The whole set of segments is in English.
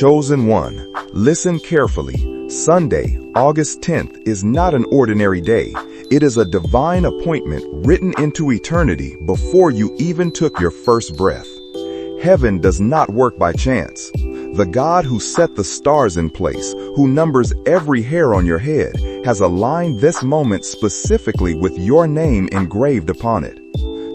Chosen one, listen carefully. Sunday, August 10th is not an ordinary day. It is a divine appointment written into eternity before you even took your first breath. Heaven does not work by chance. The God who set the stars in place, who numbers every hair on your head, has aligned this moment specifically with your name engraved upon it.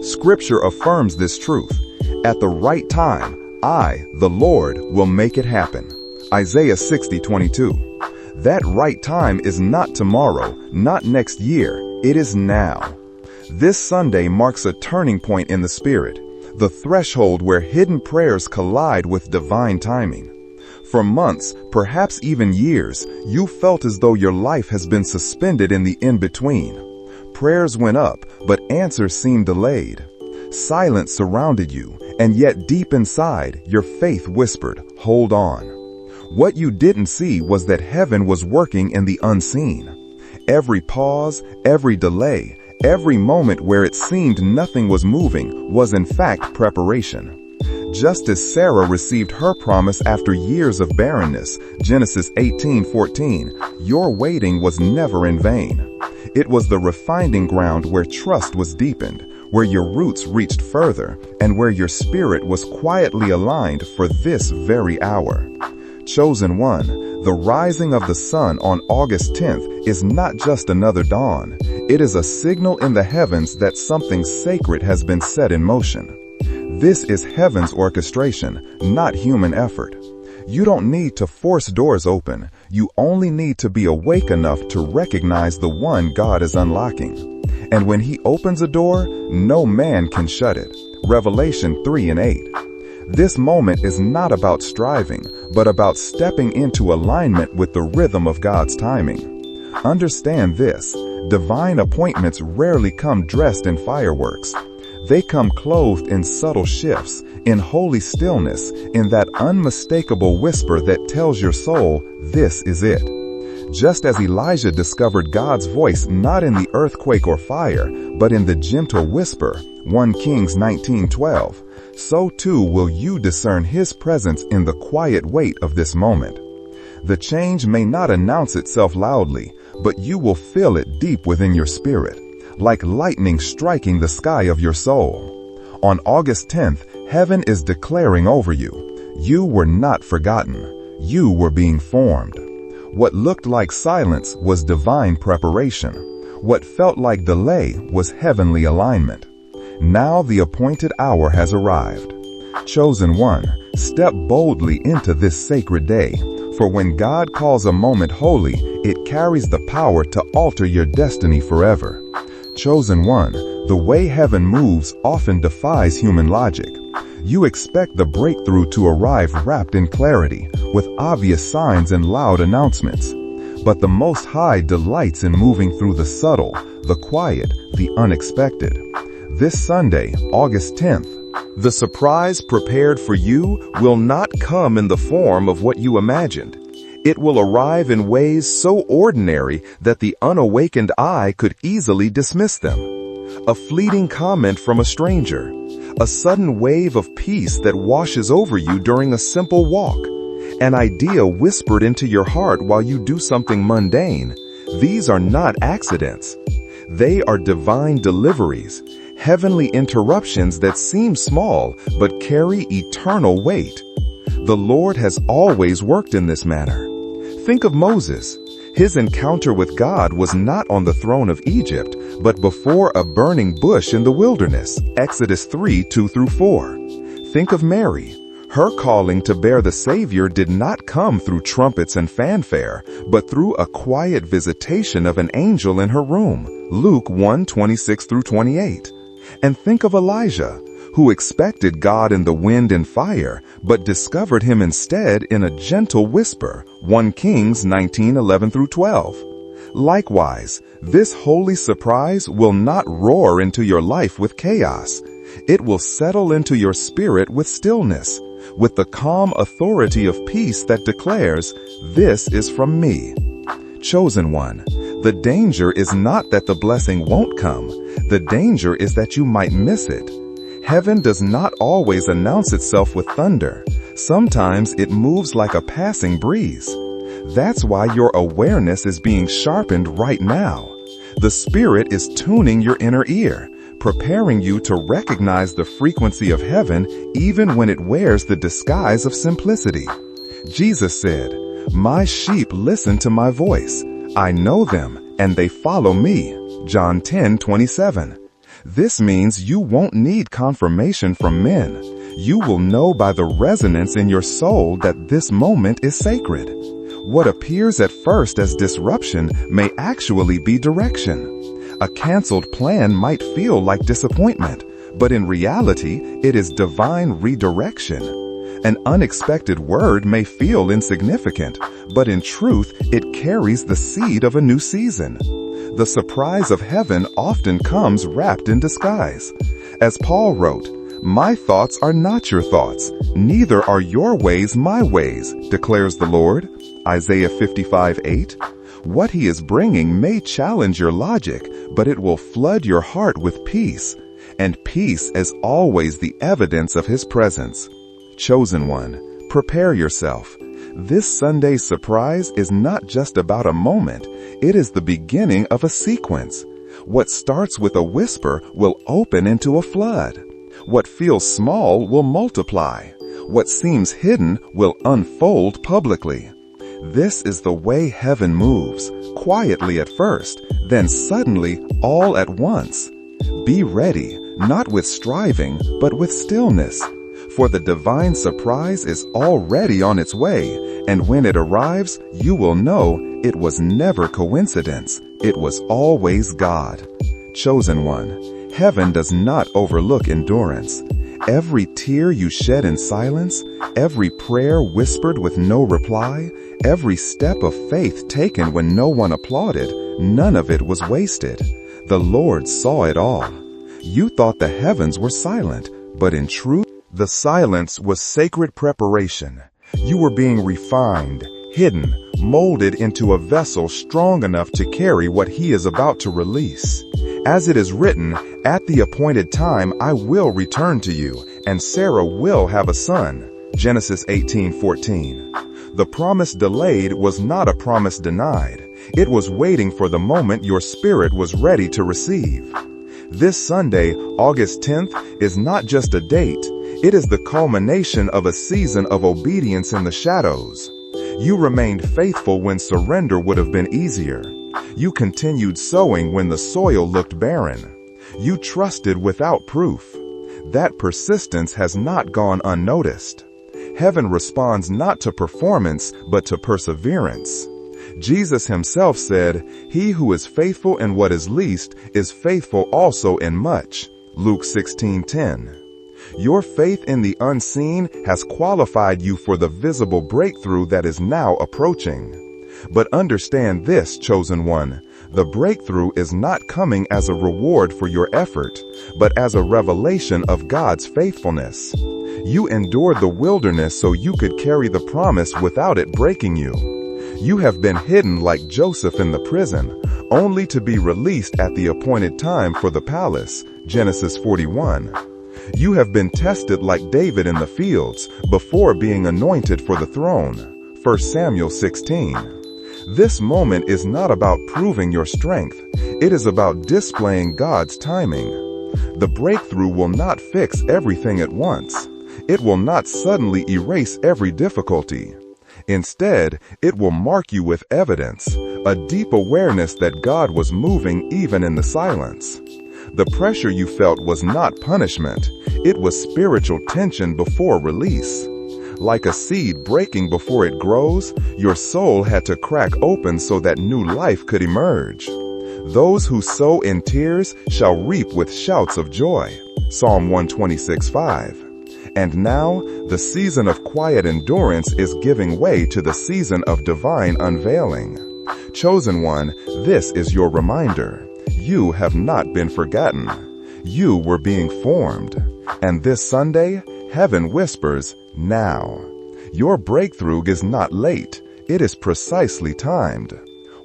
Scripture affirms this truth. At the right time, I, the Lord, will make it happen. Isaiah 60:22. That right time is not tomorrow, not next year. It is now. This Sunday marks a turning point in the Spirit, the threshold where hidden prayers collide with divine timing. For months, perhaps even years, you felt as though your life has been suspended in the in-between. Prayers went up, but answers seemed delayed. Silence surrounded you, and yet deep inside, your faith whispered, "Hold on." What you didn't see was that heaven was working in the unseen. Every pause, every delay, every moment where it seemed nothing was moving was in fact preparation. Just as Sarah received her promise after years of barrenness, Genesis 18:14, your waiting was never in vain. It was the refining ground where trust was deepened, where your roots reached further, and where your spirit was quietly aligned for this very hour. Chosen one, the rising of the sun on August 10th is not just another dawn. It is a signal in the heavens that something sacred has been set in motion. This is heaven's orchestration, not human effort. You don't need to force doors open. You only need to be awake enough to recognize the one God is unlocking. And when he opens a door, no man can shut it. Revelation 3:8. This moment is not about striving, but about stepping into alignment with the rhythm of God's timing. Understand this, divine appointments rarely come dressed in fireworks. They come clothed in subtle shifts, in holy stillness, in that unmistakable whisper that tells your soul, this is it. Just as Elijah discovered God's voice not in the earthquake or fire, but in the gentle whisper, 1 Kings 19:12, so too will you discern his presence in the quiet weight of this moment. The change may not announce itself loudly, but you will feel it deep within your spirit, like lightning striking the sky of your soul. On August 10th, heaven is declaring over you, you were not forgotten. You were being formed. What looked like silence was divine preparation. What felt like delay was heavenly alignment. Now the appointed hour has arrived. Chosen one, step boldly into this sacred day, for when God calls a moment holy, it carries the power to alter your destiny forever. Chosen one, the way heaven moves often defies human logic. You expect the breakthrough to arrive wrapped in clarity, with obvious signs and loud announcements. But the Most High delights in moving through the subtle, the quiet, the unexpected. This Sunday, August 10th, the surprise prepared for you will not come in the form of what you imagined. It will arrive in ways so ordinary that the unawakened eye could easily dismiss them. A fleeting comment from a stranger, a sudden wave of peace that washes over you during a simple walk, an idea whispered into your heart while you do something mundane. These are not accidents. They are divine deliveries, heavenly interruptions that seem small but carry eternal weight. The Lord has always worked in this manner. Think of Moses. His encounter with God was not on the throne of Egypt, but before a burning bush in the wilderness, Exodus 3:2-4. Think of Mary. Her calling to bear the Savior did not come through trumpets and fanfare, but through a quiet visitation of an angel in her room, Luke 1:26-28. And think of Elijah, who expected God in the wind and fire, but discovered him instead in a gentle whisper, 1 Kings 19:11-12. Likewise, this holy surprise will not roar into your life with chaos. It will settle into your spirit with stillness, with the calm authority of peace that declares, this is from me. Chosen one, the danger is not that the blessing won't come. The danger is that you might miss it. Heaven does not always announce itself with thunder. Sometimes it moves like a passing breeze. That's why your awareness is being sharpened right now. The Spirit is tuning your inner ear, preparing you to recognize the frequency of heaven even when it wears the disguise of simplicity. Jesus said, "My sheep listen to my voice. I know them, and they follow me." John 10:27. This means you won't need confirmation from men. You will know by the resonance in your soul that this moment is sacred. What appears at first as disruption may actually be direction. A canceled plan might feel like disappointment, but in reality, it is divine redirection. An unexpected word may feel insignificant, but in truth, it carries the seed of a new season. The surprise of heaven often comes wrapped in disguise. As Paul wrote, "My thoughts are not your thoughts, neither are your ways my ways, declares the Lord." Isaiah 55:8. What he is bringing may challenge your logic, but it will flood your heart with peace. And peace is always the evidence of his presence. Chosen one, prepare yourself. This Sunday's surprise is not just about a moment, it is the beginning of a sequence. What starts with a whisper will open into a flood. What feels small will multiply. What seems hidden will unfold publicly. This is the way heaven moves, quietly at first, then suddenly all at once. Be ready, not with striving, but with stillness. For the divine surprise is already on its way, and when it arrives, you will know it was never coincidence. It was always God. Chosen one, heaven does not overlook endurance. Every tear you shed in silence, every prayer whispered with no reply, every step of faith taken when no one applauded, none of it was wasted. The Lord saw it all. You thought the heavens were silent, but in truth, the silence was sacred preparation. You were being refined, hidden, molded into a vessel strong enough to carry what he is about to release. As it is written, "At the appointed time I will return to you, and Sarah will have a son." Genesis 18:14. The promise delayed was not a promise denied. It was waiting for the moment your spirit was ready to receive. This Sunday, August 10th, is not just a date. It is the culmination of a season of obedience in the shadows. You remained faithful when surrender would have been easier. You continued sowing when the soil looked barren. You trusted without proof. That persistence has not gone unnoticed. Heaven responds not to performance, but to perseverance. Jesus himself said, "He who is faithful in what is least is faithful also in much." Luke 16:10. Your faith in the unseen has qualified you for the visible breakthrough that is now approaching. But understand this, chosen one, the breakthrough is not coming as a reward for your effort, but as a revelation of God's faithfulness. You endured the wilderness so you could carry the promise without it breaking you. You have been hidden like Joseph in the prison, only to be released at the appointed time for the palace. Genesis 41. You have been tested like David in the fields, before being anointed for the throne. 1 Samuel 16. This moment is not about proving your strength. It is about displaying God's timing. The breakthrough will not fix everything at once. It will not suddenly erase every difficulty. Instead, it will mark you with evidence, a deep awareness that God was moving even in the silence. The pressure you felt was not punishment. It was spiritual tension before release. Like a seed breaking before it grows, your soul had to crack open so that new life could emerge. Those who sow in tears shall reap with shouts of joy. Psalm 126:5. And now, the season of quiet endurance is giving way to the season of divine unveiling. Chosen one, this is your reminder. You have not been forgotten. You were being formed. And this Sunday, heaven whispers, now. Your breakthrough is not late. It is precisely timed.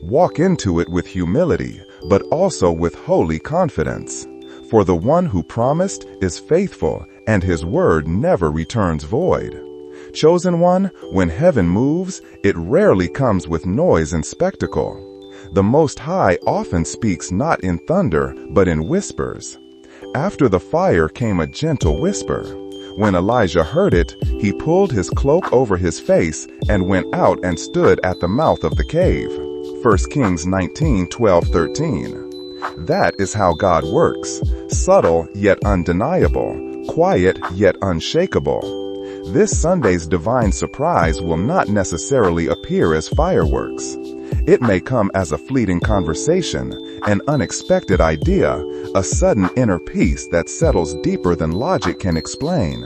Walk into it with humility, but also with holy confidence. For the one who promised is faithful, and his word never returns void. Chosen one, when heaven moves, it rarely comes with noise and spectacle. The Most High often speaks not in thunder, but in whispers. After the fire came a gentle whisper. When Elijah heard it, he pulled his cloak over his face and went out and stood at the mouth of the cave. 1 Kings 19:12-13. That is how God works, subtle yet undeniable, quiet yet unshakable. This Sunday's divine surprise will not necessarily appear as fireworks. It may come as a fleeting conversation, an unexpected idea, a sudden inner peace that settles deeper than logic can explain.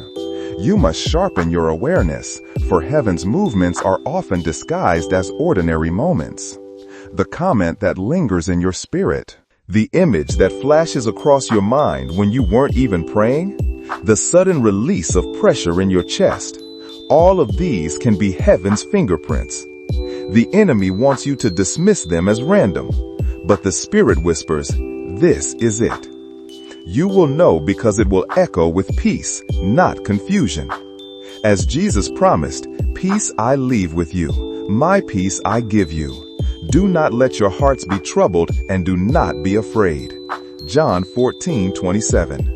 You must sharpen your awareness, for heaven's movements are often disguised as ordinary moments. The comment that lingers in your spirit, the image that flashes across your mind when you weren't even praying, the sudden release of pressure in your chest, all of these can be heaven's fingerprints. The enemy wants you to dismiss them as random, but the Spirit whispers, "This is it." You will know because it will echo with peace, not confusion. As Jesus promised, "Peace I leave with you, my peace I give you. Do not let your hearts be troubled and do not be afraid." John 14:27.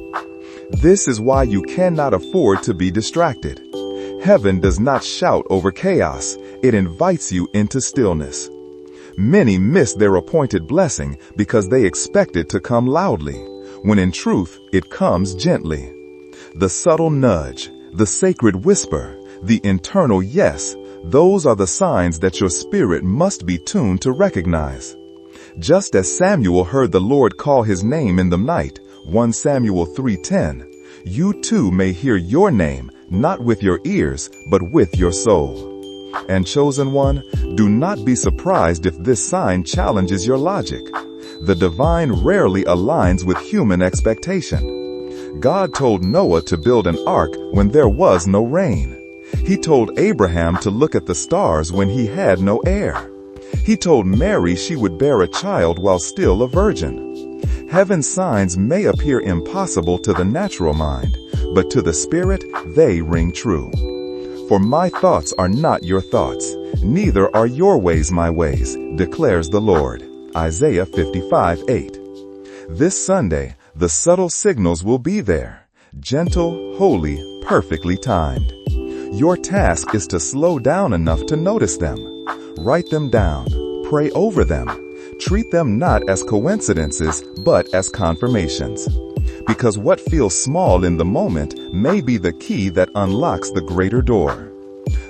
This is why you cannot afford to be distracted. Heaven does not shout over chaos. It invites you into stillness. Many miss their appointed blessing because they expect it to come loudly, when in truth, it comes gently. The subtle nudge, the sacred whisper, the internal yes, those are the signs that your spirit must be tuned to recognize. Just as Samuel heard the Lord call his name in the night, 1 Samuel 3:10, you too may hear your name, not with your ears, but with your soul. And chosen one, do not be surprised if this sign challenges your logic. The divine rarely aligns with human expectation. God told Noah to build an ark when there was no rain. He told Abraham to look at the stars when he had no heir. He told Mary she would bear a child while still a virgin. Heaven's signs may appear impossible to the natural mind, but to the Spirit, they ring true. For my thoughts are not your thoughts, neither are your ways my ways, declares the Lord. Isaiah 55:8. This Sunday, the subtle signals will be there, gentle, holy, perfectly timed. Your task is to slow down enough to notice them. Write them down, pray over them. Treat them not as coincidences, but as confirmations. Because what feels small in the moment may be the key that unlocks the greater door.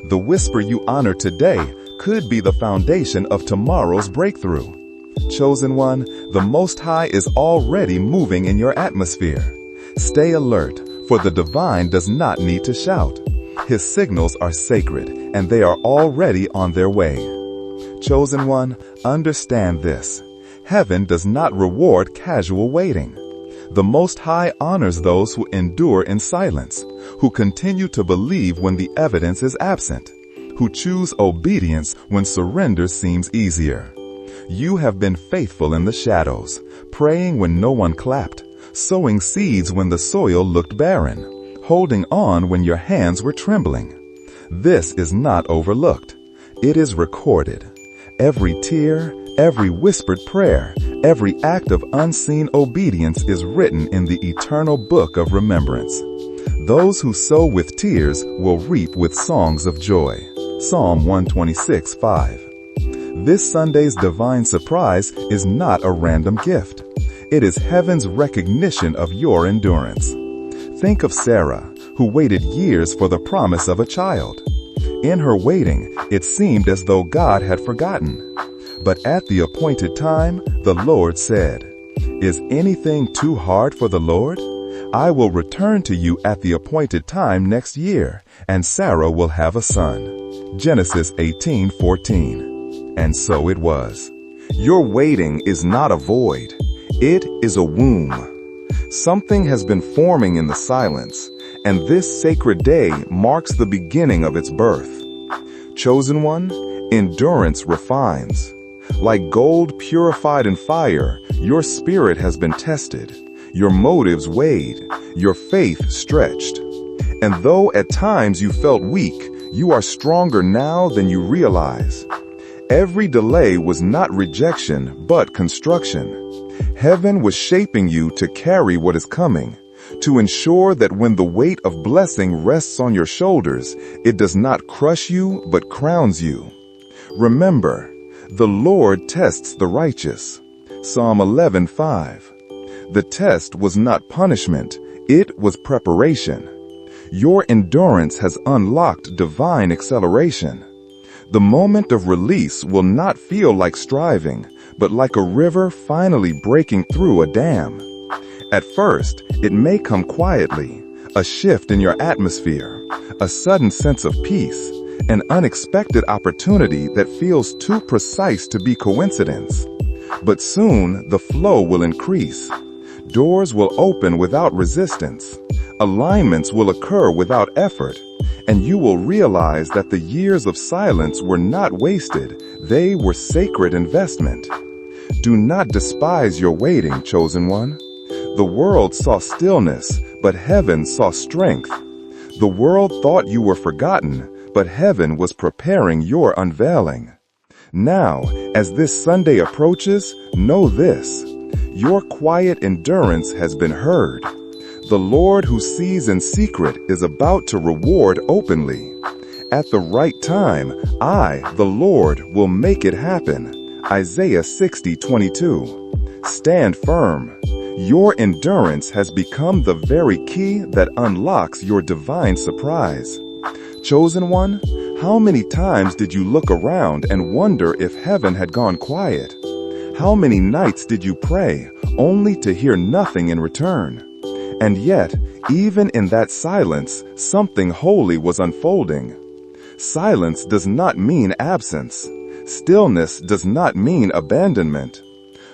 The whisper you honor today could be the foundation of tomorrow's breakthrough. Chosen one, the Most High is already moving in your atmosphere. Stay alert, for the divine does not need to shout. His signals are sacred, and they are already on their way. Chosen one, understand this. Heaven does not reward casual waiting. The Most High honors those who endure in silence, who continue to believe when the evidence is absent, who choose obedience when surrender seems easier. You have been faithful in the shadows, praying when no one clapped, sowing seeds when the soil looked barren, holding on when your hands were trembling. This is not overlooked. It is recorded. Every tear, every whispered prayer, every act of unseen obedience is written in the eternal book of remembrance. Those who sow with tears will reap with songs of joy. Psalm 126:5. This Sunday's divine surprise is not a random gift. It is heaven's recognition of your endurance. Think of Sarah, who waited years for the promise of a child. In her waiting, it seemed as though God had forgotten. But at the appointed time, the Lord said, "Is anything too hard for the Lord? I will return to you at the appointed time next year, and Sarah will have a son." Genesis 18:14. And so it was. Your waiting is not a void. It is a womb. Something has been forming in the silence, and this sacred day marks the beginning of its birth. Chosen one, endurance refines. Like gold purified in fire, your spirit has been tested, your motives weighed, your faith stretched. And though at times you felt weak, You are stronger now than you realize. Every delay was not rejection, but construction. Heaven was shaping you to carry what is coming, to ensure that when the weight of blessing rests on your shoulders, it does not crush you, but crowns you. Remember, the Lord tests the righteous. Psalm 11:5. The test was not punishment, it was preparation. Your endurance has unlocked divine acceleration. The moment of release will not feel like striving, but like a river finally breaking through a dam. At first, it may come quietly, a shift in your atmosphere, a sudden sense of peace, an unexpected opportunity that feels too precise to be coincidence. But soon, the flow will increase. Doors will open without resistance. Alignments will occur without effort. And you will realize that the years of silence were not wasted. They were sacred investment. Do not despise your waiting, chosen one. The world saw stillness, but heaven saw strength. The world thought you were forgotten, but heaven was preparing your unveiling. Now, as this Sunday approaches, know this: your quiet endurance has been heard. The Lord who sees in secret is about to reward openly. At the right time, I, the Lord, will make it happen. Isaiah 60:22. Stand firm. Your endurance has become the very key that unlocks your divine surprise. Chosen one, how many times did you look around and wonder if heaven had gone quiet? How many nights did you pray, only to hear nothing in return? And yet, even in that silence, something holy was unfolding. Silence does not mean absence. Stillness does not mean abandonment.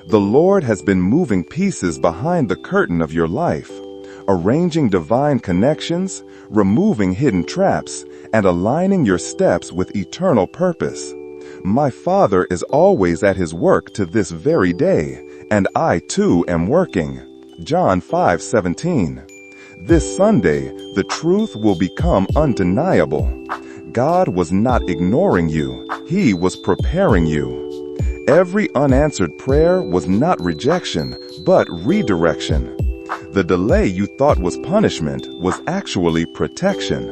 The Lord has been moving pieces behind the curtain of your life, arranging divine connections, removing hidden traps, and aligning your steps with eternal purpose. My Father is always at his work to this very day, and I too am working. John 5:17. This Sunday, the truth will become undeniable. God was not ignoring you, he was preparing you. Every unanswered prayer was not rejection, but redirection. The delay you thought was punishment was actually protection.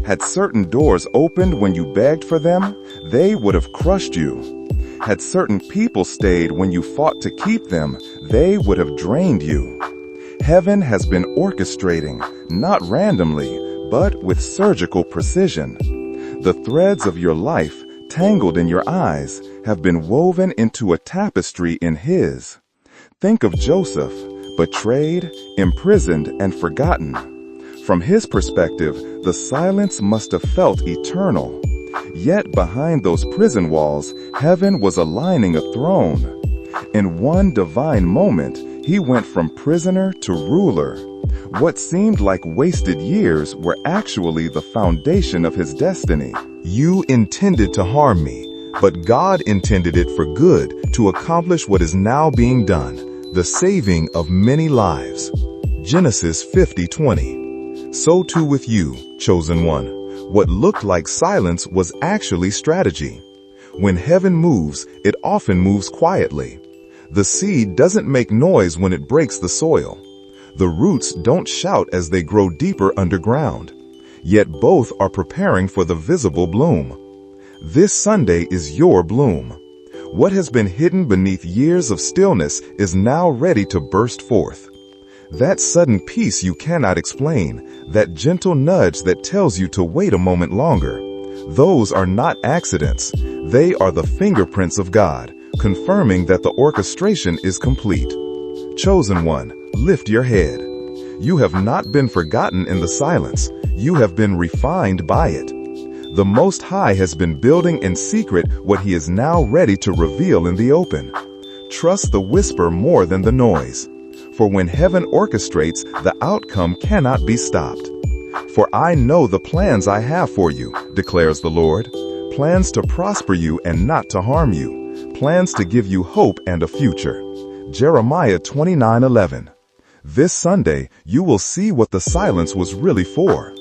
Had certain doors opened when you begged for them, they would have crushed you. Had certain people stayed when you fought to keep them, they would have drained you. Heaven has been orchestrating, not randomly, but with surgical precision. The threads of your life, tangled in your eyes, have been woven into a tapestry in His. Think of Joseph, betrayed, imprisoned, and forgotten. From his perspective, the silence must have felt eternal. Yet behind those prison walls, heaven was aligning a throne. In one divine moment, he went from prisoner to ruler. What seemed like wasted years were actually the foundation of his destiny. You intended to harm me, but God intended it for good to accomplish what is now being done, the saving of many lives. Genesis 50:20. So too with you, chosen one. What looked like silence was actually strategy. When heaven moves, it often moves quietly. The seed doesn't make noise when it breaks the soil. The roots don't shout as they grow deeper underground. Yet both are preparing for the visible bloom. This Sunday is your bloom. What has been hidden beneath years of stillness is now ready to burst forth. That sudden peace you cannot explain, that gentle nudge that tells you to wait a moment longer, those are not accidents. They are the fingerprints of God, confirming that the orchestration is complete. Chosen one, lift your head. You have not been forgotten in the silence. You have been refined by it. The Most High has been building in secret what He is now ready to reveal in the open. Trust the whisper more than the noise. For when heaven orchestrates, the outcome cannot be stopped. For I know the plans I have for you, declares the Lord. Plans to prosper you and not to harm you. Plans to give you hope and a future. Jeremiah 29:11. This Sunday, you will see what the silence was really for.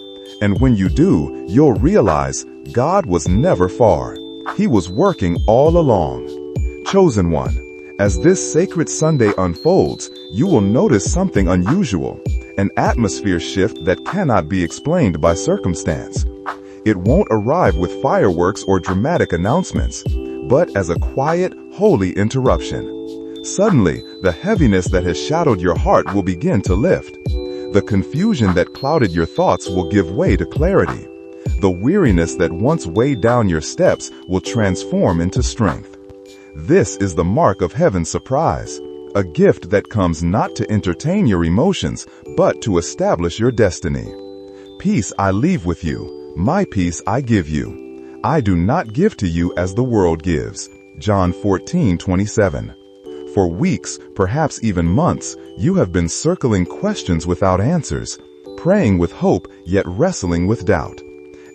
And when you do, you'll realize God was never far. He was working all along. Chosen one, as this sacred Sunday unfolds, you will notice something unusual, an atmosphere shift that cannot be explained by circumstance. It won't arrive with fireworks or dramatic announcements, but as a quiet, holy interruption. Suddenly, the heaviness that has shadowed your heart will begin to lift. The confusion that clouded your thoughts will give way to clarity. The weariness that once weighed down your steps will transform into strength. This is the mark of heaven's surprise, a gift that comes not to entertain your emotions, but to establish your destiny. Peace I leave with you, my peace I give you. I do not give to you as the world gives. John 14:27. For weeks, perhaps even months, you have been circling questions without answers, praying with hope yet wrestling with doubt.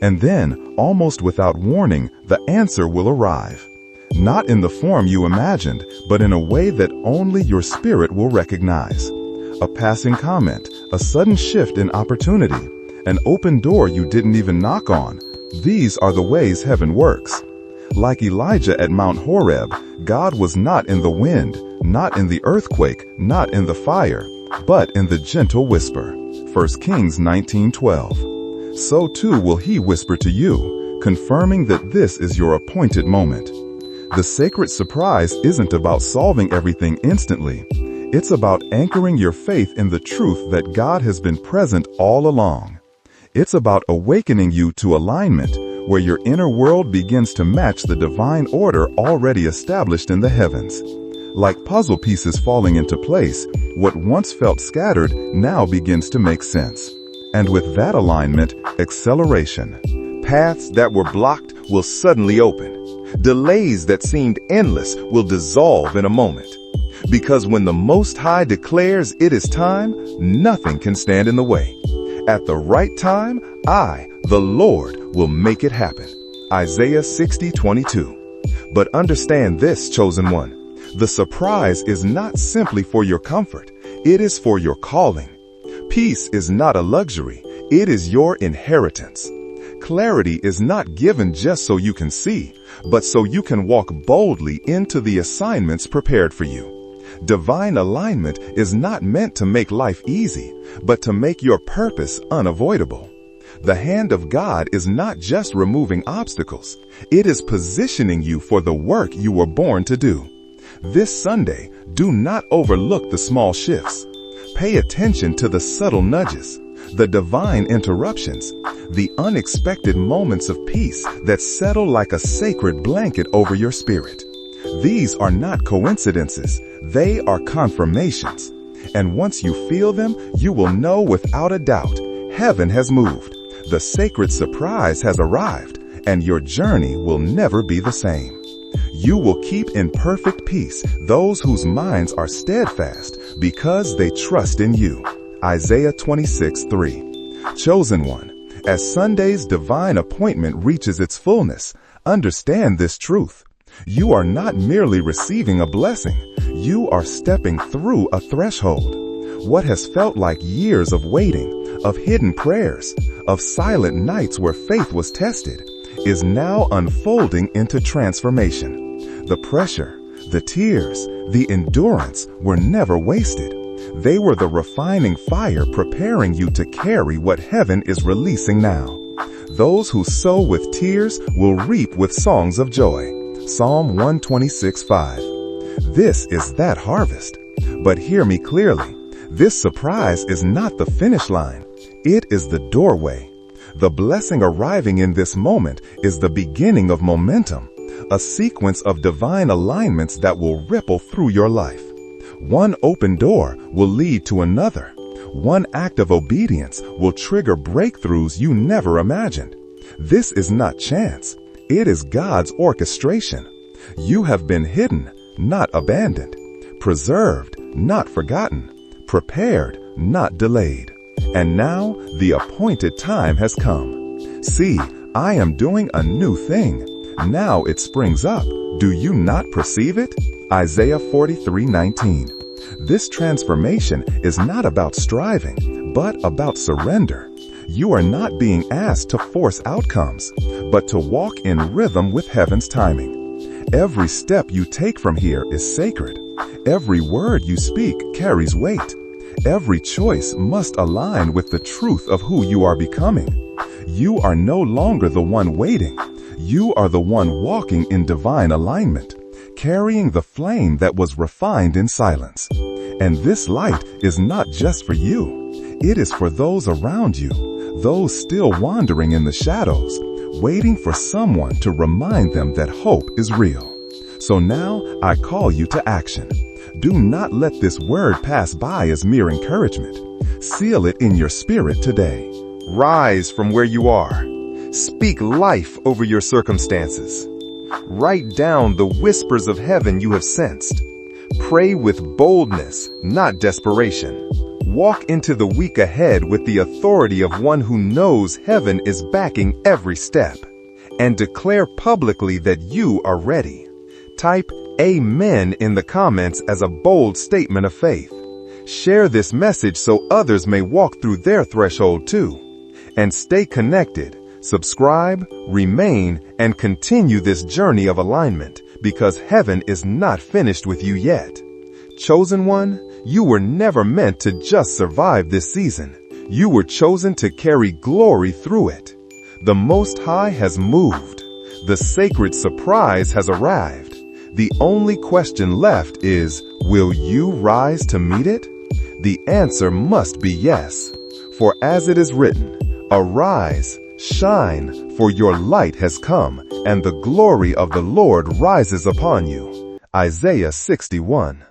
And then, almost without warning, the answer will arrive. Not in the form you imagined, but in a way that only your spirit will recognize. A passing comment, a sudden shift in opportunity, an open door you didn't even knock on. These are the ways heaven works. Like Elijah at Mount Horeb, God was not in the wind, not in the earthquake, not in the fire, but in the gentle whisper. 1 Kings 19:12. So too will he whisper to you, confirming that this is your appointed moment. The sacred surprise isn't about solving everything instantly. It's about anchoring your faith in the truth that God has been present all along. It's about awakening you to alignment, where your inner world begins to match the divine order already established in the heavens. Like puzzle pieces falling into place, what once felt scattered now begins to make sense. And with that alignment, acceleration. Paths that were blocked will suddenly open. Delays that seemed endless will dissolve in a moment. Because when the Most High declares it is time, nothing can stand in the way. At the right time, I, the Lord, will make it happen. Isaiah 60:22. But understand this, chosen one. The surprise is not simply for your comfort. It is for your calling. Peace is not a luxury. It is your inheritance. Clarity is not given just so you can see, but so you can walk boldly into the assignments prepared for you. Divine alignment is not meant to make life easy, but to make your purpose unavoidable. The hand of God is not just removing obstacles. It is positioning you for the work you were born to do. This Sunday, do not overlook the small shifts. Pay attention to the subtle nudges, the divine interruptions, the unexpected moments of peace that settle like a sacred blanket over your spirit. These are not coincidences. They are confirmations. And once you feel them, you will know without a doubt, heaven has moved. The sacred surprise has arrived, and your journey will never be the same. You will keep in perfect peace those whose minds are steadfast because they trust in you. Isaiah 26:3. Chosen one, as Sunday's divine appointment reaches its fullness, understand this truth. You are not merely receiving a blessing. You are stepping through a threshold. What has felt like years of waiting, of hidden prayers, of silent nights where faith was tested, is now unfolding into transformation. The pressure, the tears, the endurance were never wasted. They were the refining fire preparing you to carry what heaven is releasing now. Those who sow with tears will reap with songs of joy. Psalm 126:5. This is that harvest. But hear me clearly. This surprise is not the finish line. It is the doorway. The blessing arriving in this moment is the beginning of momentum, a sequence of divine alignments that will ripple through your life. One open door will lead to another. One act of obedience will trigger breakthroughs you never imagined. This is not chance. It is God's orchestration. You have been hidden, not abandoned, preserved, not forgotten, prepared, not delayed. And now the appointed time has come. See, I am doing a new thing. Now it springs up. Do you not perceive it? Isaiah 43:19. This transformation is not about striving, but about surrender. You are not being asked to force outcomes, but to walk in rhythm with heaven's timing. Every step you take from here is sacred. Every word you speak carries weight. Every choice must align with the truth of who you are becoming. You are no longer the one waiting. You are the one walking in divine alignment, carrying the flame that was refined in silence. And this light is not just for you. It is for those around you, those still wandering in the shadows, waiting for someone to remind them that hope is real. So now I call you to action. Do not let this word pass by as mere encouragement. Seal it in your spirit today. Rise from where you are. Speak life over your circumstances. Write down the whispers of heaven you have sensed. Pray with boldness, not desperation. Walk into the week ahead with the authority of one who knows heaven is backing every step. And declare publicly that you are ready. Type Amen in the comments as a bold statement of faith. Share this message so others may walk through their threshold too. And stay connected. Subscribe, remain, and continue this journey of alignment, because heaven is not finished with you yet. Chosen one, you were never meant to just survive this season. You were chosen to carry glory through it. The Most High has moved. The sacred surprise has arrived. The only question left is, will you rise to meet it? The answer must be yes. For as it is written, arise, shine, for your light has come, and the glory of the Lord rises upon you. Isaiah 61.